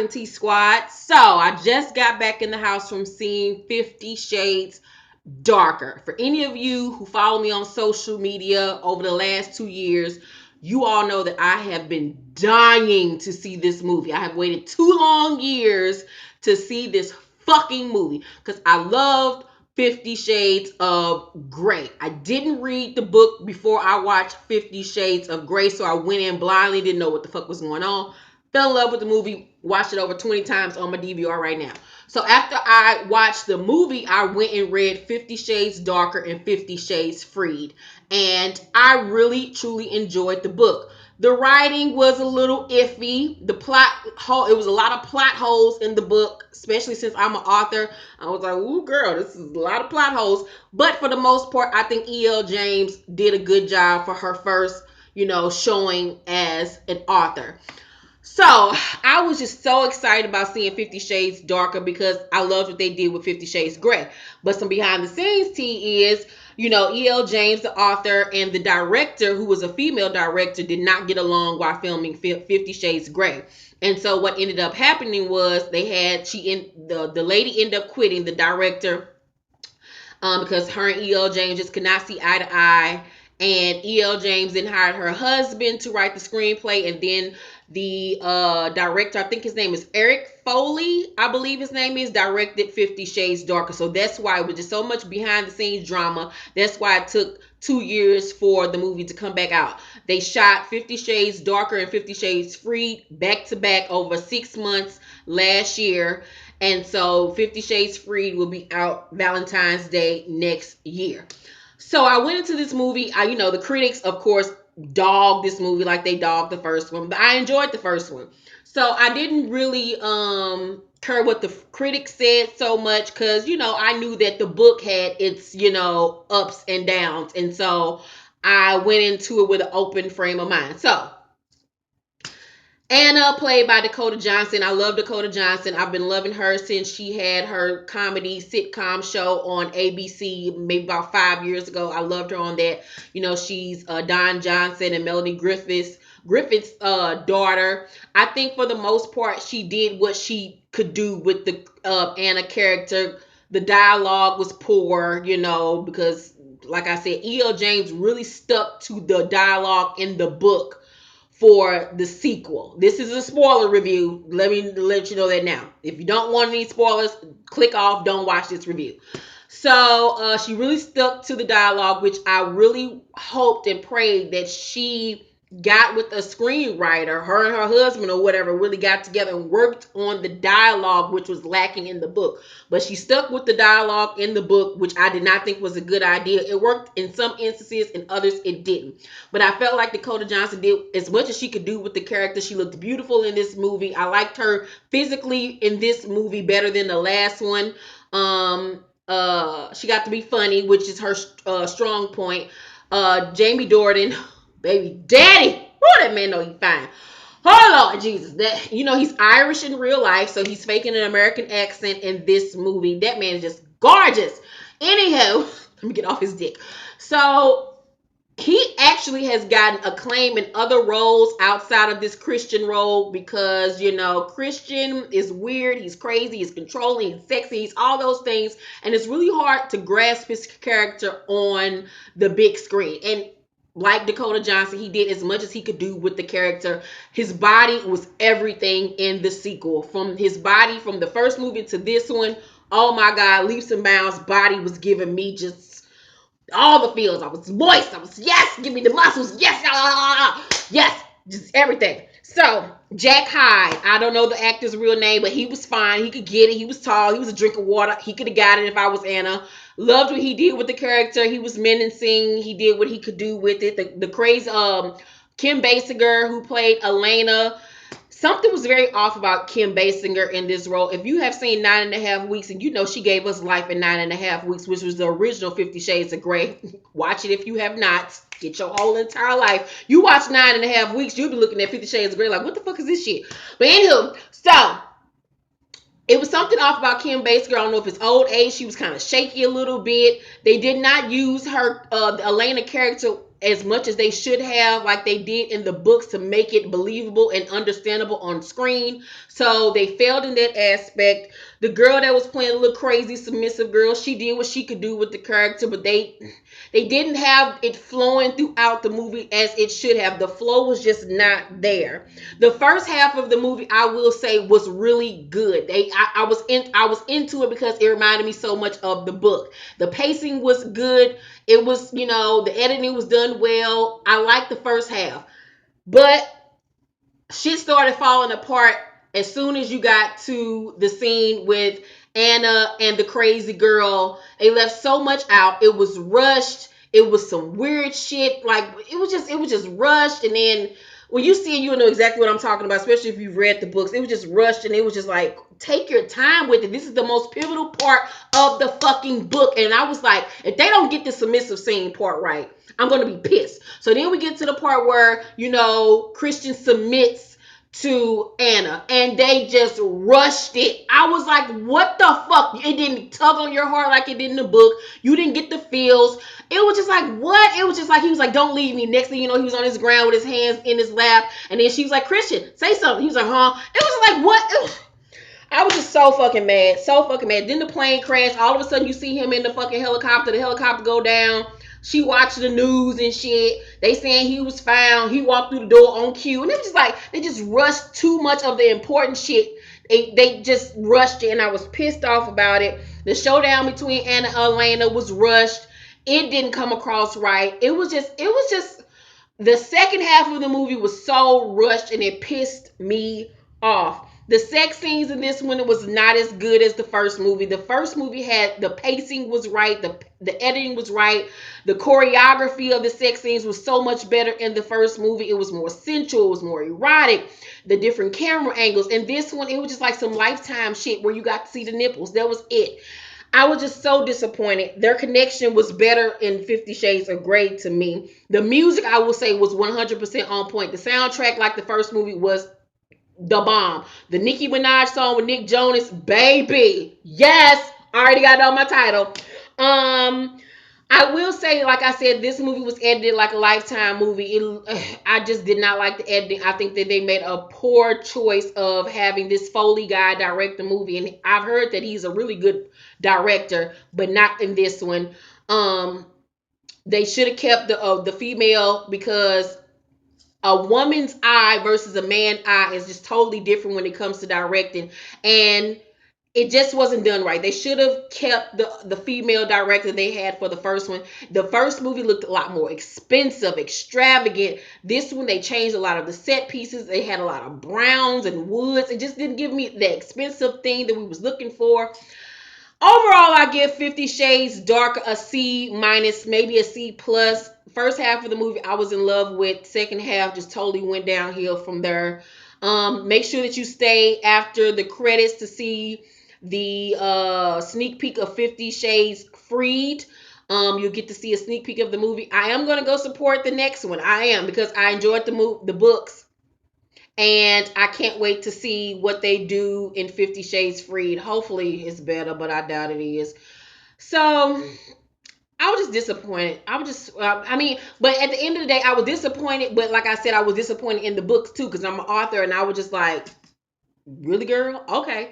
Tea Squad. So I just got back in the house from seeing 50 Shades Darker. For any of you who follow me on social media over the last 2 years, you all know that I have been dying to see this movie. I have waited 2 long years to see this fucking movie because I loved 50 Shades of Grey. I didn't read the book before I watched 50 Shades of Grey, so I went in blindly, didn't know what the fuck was going on. Fell in love with the movie, watched it over 20 times on my DVR right now. So after I watched the movie, I went and read 50 Shades Darker and 50 Shades Freed. And I really, truly enjoyed the book. The writing was a little iffy. The plot hole, it was a lot of plot holes in the book, especially since I'm an author. I was like, ooh, girl, this is a lot of plot holes. But for the most part, I think E.L. James did a good job for her first, showing as an author. So I was just so excited about seeing 50 Shades Darker because I loved what they did with 50 Shades Grey. But some behind the scenes tea is, E.L. James, the author, and the director, who was a female director, did not get along while filming 50 Shades Grey. And so what ended up happening was the lady ended up quitting, the director, because her and E.L. James just could not see eye to eye. And E.L. James then hired her husband to write the screenplay, and then the director, I think his name is Eric Foley, I believe his name is, directed 50 Shades Darker. So that's why it was just so much behind the scenes drama. That's why it took 2 years for the movie to come back out. They shot 50 Shades Darker and 50 Shades Freed back to back over 6 months last year. And so 50 Shades Freed will be out Valentine's Day next year. So I went into this movie. The critics, of course, dogged this movie like they dogged the first one, but I enjoyed the first one. So I didn't really care what the critics said so much because, I knew that the book had its, ups and downs. And so I went into it with an open frame of mind. So Anna, played by Dakota Johnson. I love Dakota Johnson. I've been loving her since she had her comedy sitcom show on ABC maybe about 5 years ago. I loved her on that. She's Don Johnson and Melanie Griffith's daughter. I think for the most part, she did what she could do with the Anna character. The dialogue was poor, because like I said, E.L. James really stuck to the dialogue in the book for the sequel. This is a spoiler review. Let me let you know that now. If you don't want any spoilers, click off. Don't watch this review. So she really stuck to the dialogue, which I really hoped and prayed that she got with a screenwriter, her and her husband or whatever, really got together and worked on the dialogue, which was lacking in the book. But she stuck with the dialogue in the book, which I did not think was a good idea. It worked in some instances, in others it didn't. But I felt like Dakota Johnson did as much as she could do with the character. She looked beautiful in this movie. I liked her physically in this movie better than the last one. She got to be funny, which is her strong point. Jamie Dornan, baby daddy. Oh, that man know he fine. Oh Lord Jesus, that he's Irish in real life, so he's faking an American accent in this movie. That man is just gorgeous. Anyhow, let me get off his dick. So he actually has gotten acclaim in other roles outside of this Christian role because, Christian is weird, he's crazy, he's controlling, he's sexy, he's all those things. And it's really hard to grasp his character on the big screen. And like Dakota Johnson, he did as much as he could do with the character. His body was everything in the sequel. From his body, from the first movie to this one, oh my God, leaps and bounds, body was giving me just all the feels. I was moist. I was, yes, give me the muscles. Yes, yes, just everything. So Jack Hyde, I don't know the actor's real name, but he was fine. He could get it. He was tall. He was a drink of water. He could have got it if I was Anna. Loved what he did with the character. He was menacing. He did what he could do with it. The crazy Kim Basinger, who played Elena. Something was very off about Kim Basinger in this role. If you have seen 9.5 Weeks, and she gave us life in 9.5 Weeks, which was the original 50 Shades of Grey. Watch it if you have not. Get your whole entire life. You watch 9.5 Weeks, you'll be looking at 50 Shades of Grey like, what the fuck is this shit? But anywho, so it was something off about Kim Basinger. I don't know if it's old age. She was kind of shaky a little bit. They did not use her, the Elena character, as much as they should have, like they did in the books, to make it believable and understandable on screen. So they failed in that aspect. The girl that was playing a little crazy submissive girl, she did what she could do with the character, but they didn't have it flowing throughout the movie as it should have. The flow was just not there. The first half of the movie, I will say, was really good. I was into it because it reminded me so much of the book. The pacing was good. It was, the editing was done well. I liked the first half. But shit started falling apart as soon as you got to the scene with Anna and the crazy girl. They left so much out. It was rushed. It was some weird shit. Like it was just rushed. And then when you see it, you'll know exactly what I'm talking about, especially if you've read the books. It was just rushed, and it was just like, take your time with it. This is the most pivotal part of the fucking book. And I was like, if they don't get the submissive scene part right, I'm gonna be pissed. So then we get to the part where, Christian submits to Anna, and they just rushed it. I was like, what the fuck? It didn't tug on your heart like it did in the book. You didn't get the feels. It was just like, what? It was just like, he was like, don't leave me. Next thing you know, he was on his ground with his hands in his lap. And then she was like, Christian, say something. He was like, huh? It was like, what? I was just so fucking mad. So fucking mad. Then the plane crashed. All of a sudden, you see him in the fucking helicopter. The helicopter go down. She watched the news and shit. They saying he was found. He walked through the door on cue. And it was just like, they just rushed too much of the important shit. They just rushed it, and I was pissed off about it. The showdown between Anna and Elena was rushed. It didn't come across right. It was just the second half of the movie was so rushed, and it pissed me off. The sex scenes in this one was not as good as the first movie. The first movie had, the pacing was right, the editing was right, the choreography of the sex scenes was so much better in the first movie. It was more sensual, it was more erotic, the different camera angles. And this one, it was just like some Lifetime shit where you got to see the nipples. That was it. I was just so disappointed. Their connection was better in 50 Shades of Grey to me. The music, I will say, was 100% on point. The soundtrack, like the first movie, was the bomb. The Nicki Minaj song with Nick Jonas, baby. Yes, I already got it on my title. I will say, like I said, this movie was edited like a Lifetime movie. I just did not like the editing. I think that they made a poor choice of having this Foley guy direct the movie, and I've heard that he's a really good director, but not in this one. Um, they should have kept the female, because a woman's eye versus a man's eye is just totally different when it comes to directing, and it just wasn't done right. They should have kept the female director they had for the first one. The first movie looked a lot more expensive, extravagant. This one, they changed a lot of the set pieces. They had a lot of browns and woods. It just didn't give me the expensive thing that we was looking for. Overall, I give 50 Shades Darker a C minus, maybe a C plus. First half of the movie I was in love with. Second half just totally went downhill from there. Make sure that you stay after the credits to see the sneak peek of 50 Shades Freed. You'll get to see a sneak peek of the movie. I am gonna go support the next one. I am, because I enjoyed the books, and I can't wait to see what they do in 50 Shades Freed. Hopefully it's better, but I doubt it is. So I was just disappointed. I was just, I mean, but at the end of the day, I was disappointed. But like I said, I was disappointed in the books too, because I'm an author, and I was just like, really, girl? Okay.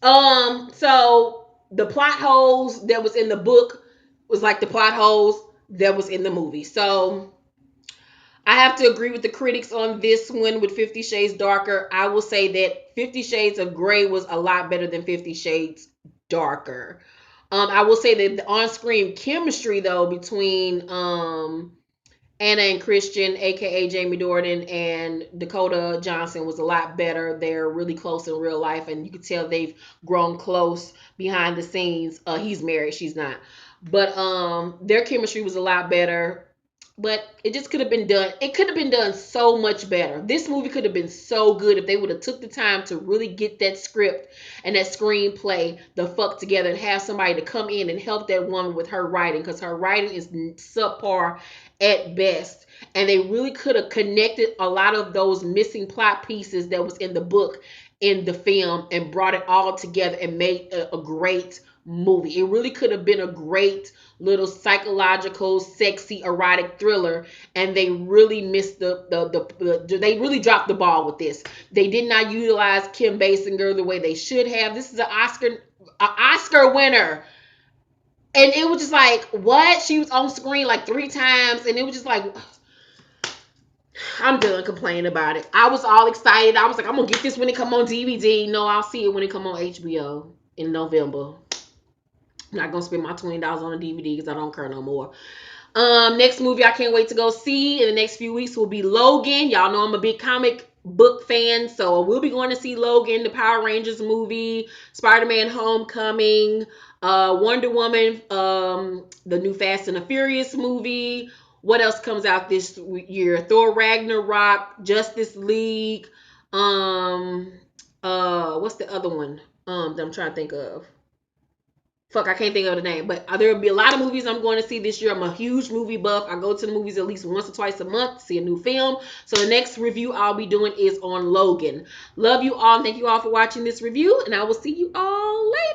So the plot holes that was in the book was like the plot holes that was in the movie. So I have to agree with the critics on this one with 50 Shades Darker. I will say that 50 Shades of Grey was a lot better than 50 Shades Darker. I will say that the on-screen chemistry, though, between Anna and Christian, aka Jamie Dornan, and Dakota Johnson, was a lot better. They're really close in real life, and you can tell they've grown close behind the scenes. He's married, she's not. But their chemistry was a lot better. But it just could have been done. It could have been done so much better. This movie could have been so good if they would have took the time to really get that script and that screenplay the fuck together, and have somebody to come in and help that woman with her writing, because her writing is subpar at best. And they really could have connected a lot of those missing plot pieces that was in the book in the film and brought it all together and made a great movie. It really could have been a great little psychological, sexy, erotic thriller, and they really missed they really dropped the ball with this. They did not utilize Kim Basinger the way they should have. This is an Oscar winner. And it was just like, what? She was on screen like 3 times, and it was just like, I'm done complaining about it. I was all excited. I was like, I'm gonna get this when it come on DVD. No, I'll see it when it come on HBO in November. I'm not gonna spend my $20 on a DVD because I don't care no more. Next movie I can't wait to go see in the next few weeks will be Logan. Y'all know I'm a big comic book fan, so we'll be going to see Logan, the Power Rangers movie, Spider-Man Homecoming, Wonder Woman, the new Fast and the Furious movie. What else comes out this year? Thor Ragnarok, Justice League, what's the other one? That I'm trying to think of. Fuck, I can't think of the name, but there will be a lot of movies I'm going to see this year. I'm a huge movie buff. I go to the movies at least once or twice a month to see a new film. So the next review I'll be doing is on Logan. Love you all. Thank you all for watching this review, and I will see you all later.